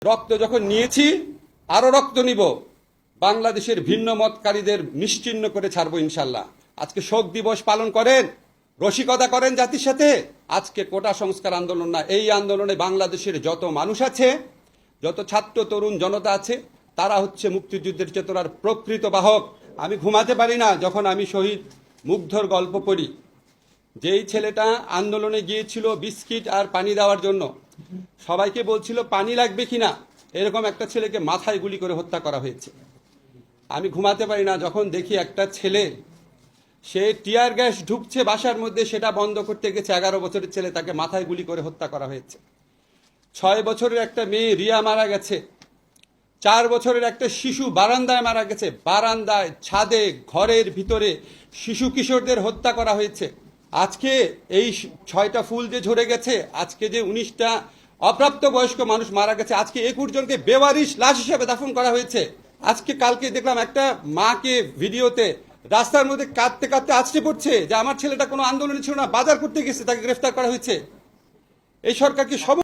রক্ত যখন নিয়েছি আরো রক্ত নিব, বাংলাদেশের ভিন্ন মতকারীদের নিশ্চিহ্ন করে ছাড়বো ইনশাল্লাহ। আজকে শোক দিবস পালন করেন, রসিকতা করেন জাতির সাথে। আজকে কোটা সংস্কার আন্দোলন না, এই আন্দোলনে বাংলাদেশের যত মানুষ আছে, যত ছাত্র তরুণ জনতা আছে, তারা হচ্ছে মুক্তিযুদ্ধের চেতনার প্রকৃত বাহক। আমি ঘুমাতে পারি না যখন আমি শহীদ মুগ্ধর গল্প পড়ি। যেই ছেলেটা আন্দোলনে গিয়েছিল বিস্কিট আর পানি দেওয়ার জন্য, সবাইকে বলছিল পানি লাগবে কিনা, এরকম একটা ছেলেকে মাথায় গুলি করে হত্যা করা হয়েছে। আমি ঘুমাতে পারি না যখন দেখি একটা ছেলে, সে টিয়ার গ্যাস ঢুকছে বাসার মধ্যে, সেটা বন্ধ করতে গেছে, 11 বছরের ছেলে, তাকে মাথায় গুলি করে হত্যা করা হয়েছে। 6 বছরের একটা মেয়ে রিয়া মারা গেছে। 4 বছরের একটা শিশু বারান্দায় মারা গেছে। বারান্দায়, ছাদে, ঘরের ভিতরে শিশু কিশোরদের হত্যা করা হয়েছে। আজকে এই 6টা ফুল যে ঝরে গেছে, আজকে যে 19টা অপ্রাপ্ত বয়স্ক মানুষ মারা গেছে, আজকে 21 জনকে বেওয়ারিশ লাশ হিসেবে দাফন করা হয়েছে। আজকে কালকে দেখলাম একটা মাকে ভিডিওতে রাস্তার মধ্যে কাঁদতে কাঁদতে আছড়ে পড়ছে যে আমার ছেলেটা কোনো আন্দোলনে ছিল না, বাজার করতে গেছে, তাকে গ্রেফতার করা হয়েছে। এই সরকার কি সব